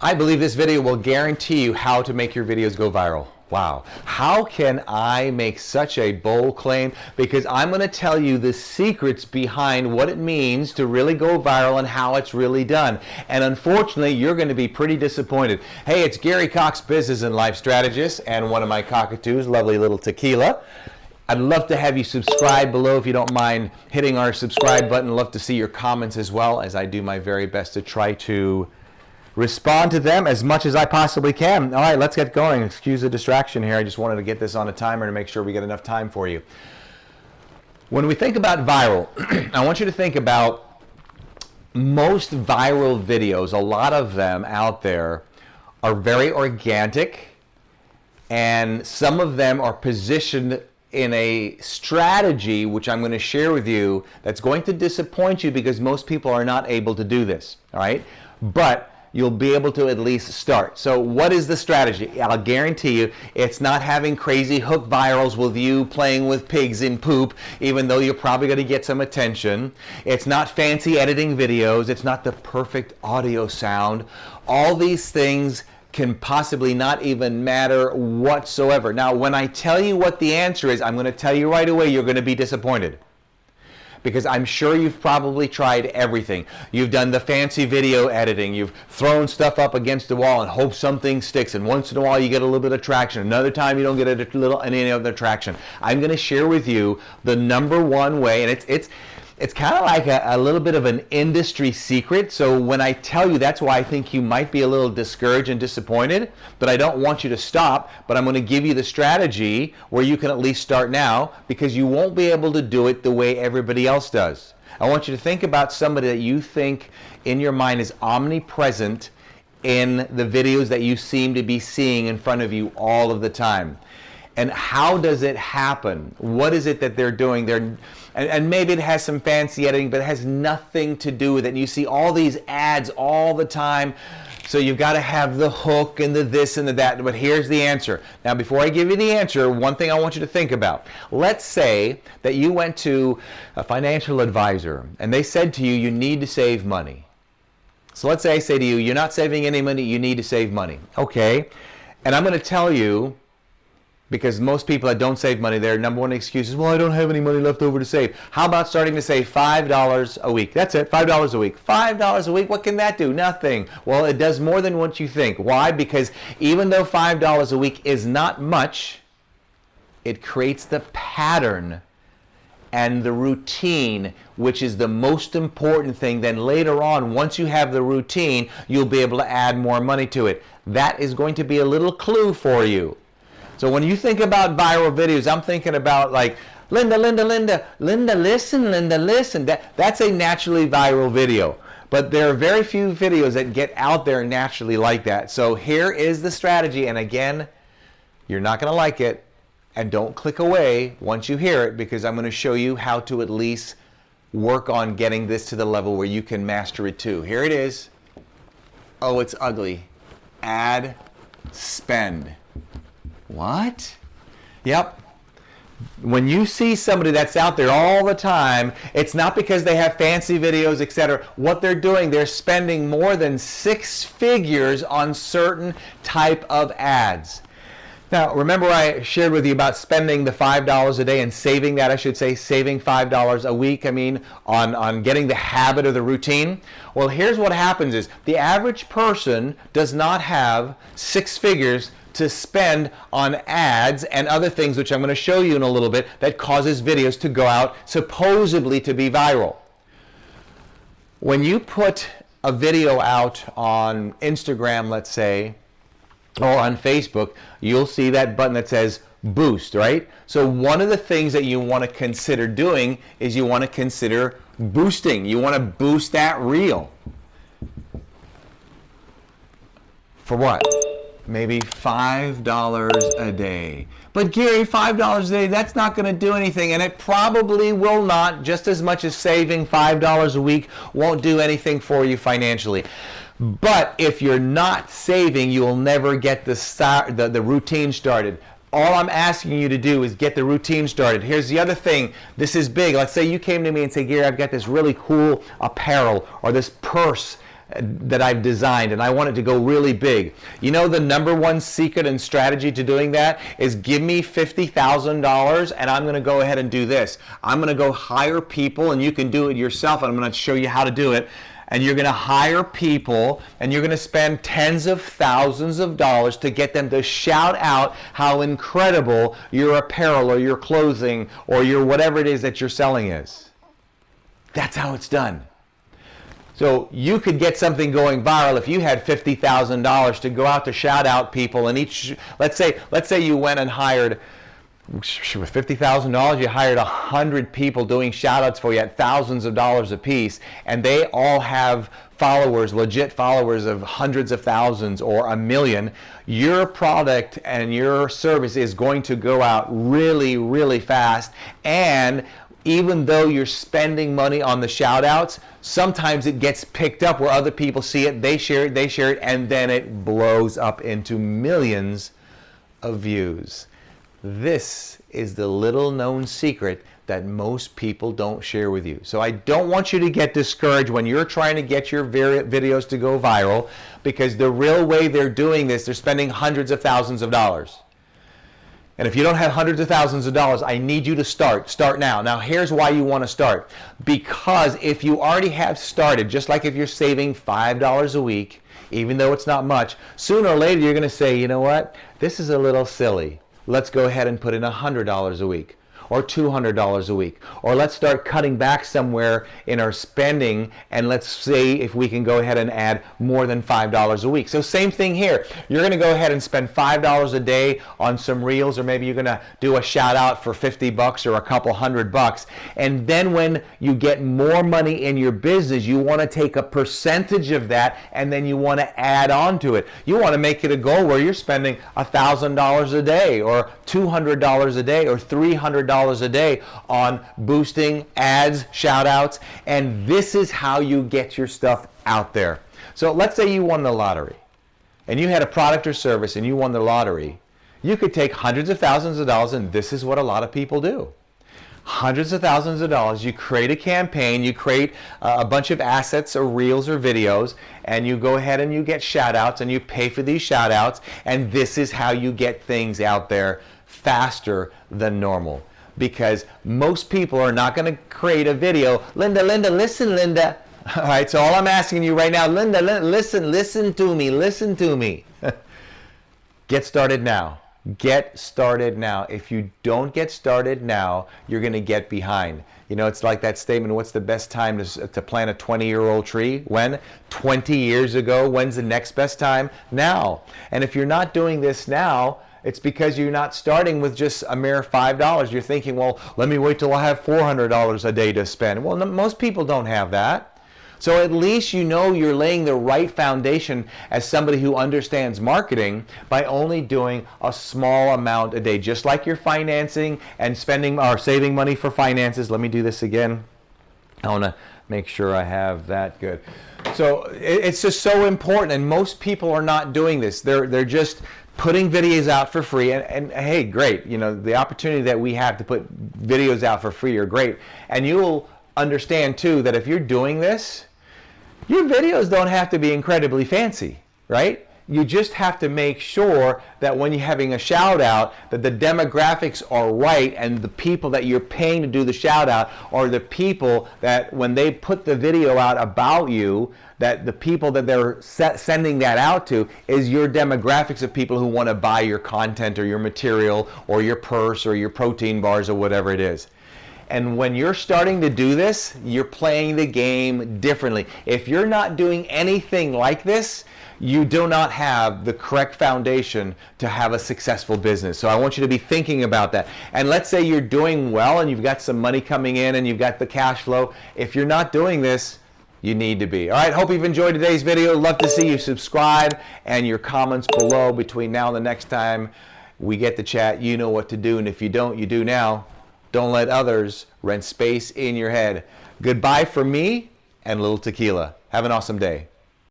I believe this video will guarantee you how to make your videos go viral. Wow. How can I make such a bold claim? Because I'm going to tell you the secrets behind what it means to really go viral and how it's really done. And unfortunately, you're going to be pretty disappointed. Hey, it's Gary Coxe, business and life strategist, and one of my cockatoos, lovely little Tequila. I'd love to have you subscribe below if you don't mind hitting our subscribe button. Love to see your comments as well, as I do my very best to try to respond to them as much as I possibly can. All right, let's get going. Excuse the distraction here. I just wanted to get this on a timer to make sure we get enough time for you. When we think about viral, I want you to think about most viral videos. A lot of them out there are very organic, and some of them are positioned in a strategy which I'm going to share with you that's going to disappoint you because most people are not able to do this. All right, but you'll be able to at least start. So what is the strategy? I'll guarantee you it's not having crazy hook virals with you playing with pigs in poop, even though you're probably going to get some attention. It's not fancy editing videos. It's not the perfect audio sound. All these things can possibly not even matter whatsoever. Now, when I tell you what the answer is, I'm going to tell you right away you're going to be disappointed. Because I'm sure you've probably tried everything. You've done the fancy video editing. You've thrown stuff up against the wall and hope something sticks. And once in a while you get a little bit of traction. Another time you don't get any other traction. I'm going to share with you the #1 way, and it's kind of like a little bit of an industry secret. So when I tell you, that's why I think you might be a little discouraged and disappointed, but I don't want you to stop. But I'm going to give you the strategy where you can at least start now, because you won't be able to do it the way everybody else does. I want you to think about somebody that you think in your mind is omnipresent in the videos that you seem to be seeing in front of you all of the time. And how does it happen? What is it that they're doing? And maybe it has some fancy editing, but it has nothing to do with it. And you see all these ads all the time. So you've got to have the hook and the this and the that. But here's the answer. Now, before I give you the answer, one thing I want you to think about. Let's say that you went to a financial advisor and they said to you, you need to save money. So let's say I say to you, you're not saving any money, you need to save money. Okay. And I'm going to tell you, because most people that don't save money, their #1 excuse is, well, I don't have any money left over to save. How about starting to save $5 a week? That's it, $5 a week. $5 a week, what can that do? Nothing. Well, it does more than what you think. Why? Because even though $5 a week is not much, it creates the pattern and the routine, which is the most important thing. Then later on, once you have the routine, you'll be able to add more money to it. That is going to be a little clue for you. So when you think about viral videos, I'm thinking about like, Linda, listen. That's a naturally viral video. But there are very few videos that get out there naturally like that. So here is the strategy. And again, you're not going to like it. And don't click away once you hear it, because I'm going to show you how to at least work on getting this to the level where you can master it too. Here it is. Oh, it's ugly. Add, spend. What? Yep. When you see somebody that's out there all the time, it's not because they have fancy videos, etc. What they're doing, they're spending more than 6 figures on certain type of ads. Now, remember I shared with you about spending the $5 a day and saving that, I should say, saving $5 a week, on getting the habit or the routine? Well, here's what happens is the average person does not have 6 figures to spend on ads and other things, which I'm going to show you in a little bit, that causes videos to go out supposedly to be viral. When you put a video out on Instagram, let's say, or on Facebook, you'll see that button that says boost, right? So one of the things that you want to consider doing is you want to consider boosting. You want to boost that reel. For what? Maybe $5 a day. But Gary, $5 a day, that's not going to do anything, and it probably will not, just as much as saving $5 a week won't do anything for you financially. But if you're not saving, you will never get the routine started. All I'm asking you to do is get the routine started. Here's the other thing. This is big. Let's say you came to me and say, Gary, I've got this really cool apparel or this purse that I've designed, and I want it to go really big. You know, the number one secret and strategy to doing that is give me $50,000 and I'm going to go ahead and do this. I'm going to go hire people, and you can do it yourself, and I'm going to show you how to do it. And you're going to hire people, and you're going to spend tens of thousands of dollars to get them to shout out how incredible your apparel or your clothing or your whatever it is that you're selling is. That's how it's done. So you could get something going viral if you had $50,000 to go out to shout out people, and let's say you went and hired, with $50,000, you hired 100 people doing shout outs for you at thousands of dollars a piece, and they all have followers, legit followers of hundreds of thousands or 1 million. Your product and your service is going to go out really, really fast. And even though you're spending money on the shout outs, sometimes it gets picked up where other people see it, they share it, and then it blows up into millions of views. This is the little known secret that most people don't share with you. So I don't want you to get discouraged when you're trying to get your videos to go viral, because the real way they're doing this, they're spending hundreds of thousands of dollars. And if you don't have hundreds of thousands of dollars, I need you to start now. Now, here's why you want to start. Because if you already have started, just like if you're saving $5 a week, even though it's not much, sooner or later you're going to say, you know what, this is a little silly. Let's go ahead and put in $100 a week, or $200 a week, or let's start cutting back somewhere in our spending, and let's see if we can go ahead and add more than $5 a week. So same thing here. You're going to go ahead and spend $5 a day on some reels, or maybe you're going to do a shout out for $50 or a couple $100, and then when you get more money in your business, you want to take a percentage of that, and then you want to add on to it. You want to make it a goal where you're spending $1,000 a day, or $200 a day, or $300 a day on boosting ads, shout outs, and this is how you get your stuff out there. So let's say you won the lottery, and you had a product or service and you won the lottery. You could take hundreds of thousands of dollars, and this is what a lot of people do. Hundreds of thousands of dollars, you create a campaign, you create a bunch of assets or reels or videos, and you go ahead and you get shout outs, and you pay for these shout outs, and this is how you get things out there faster than normal. Because most people are not going to create a video. Linda, listen, Linda. All right, so all I'm asking you right now, Linda, listen to me. Get started now. Get started now. If you don't get started now, you're going to get behind. You know, it's like that statement, what's the best time to plant a 20-year-old tree? When? 20 years ago. When's the next best time? Now. And if you're not doing this now, it's because you're not starting with just a mere $5. You're thinking, well, let me wait till I have $400 a day to spend. Well, most people don't have that. So at least you know you're laying the right foundation as somebody who understands marketing by only doing a small amount a day. Just like you're financing and spending or saving money for finances. Let me do this again. I want to make sure I have that good. So it's just so important, and most people are not doing this. They're just putting videos out for free, and hey, great, you know, the opportunity that we have to put videos out for free are great. And you'll understand too that if you're doing this, your videos don't have to be incredibly fancy, right? You just have to make sure that when you're having a shout out, that the demographics are right, and the people that you're paying to do the shout out are the people that when they put the video out about you, that the people that they're sending that out to is your demographics of people who want to buy your content or your material or your purse or your protein bars or whatever it is. And when you're starting to do this, you're playing the game differently. If you're not doing anything like this, you do not have the correct foundation to have a successful business. So I want you to be thinking about that. And let's say you're doing well and you've got some money coming in and you've got the cash flow. If you're not doing this, you need to be. All right, hope you've enjoyed today's video. Love to see you subscribe and your comments below between now and the next time we get to chat. You know what to do, and if you don't, you do now. Don't let others rent space in your head. Goodbye from me and a little tequila. Have an awesome day.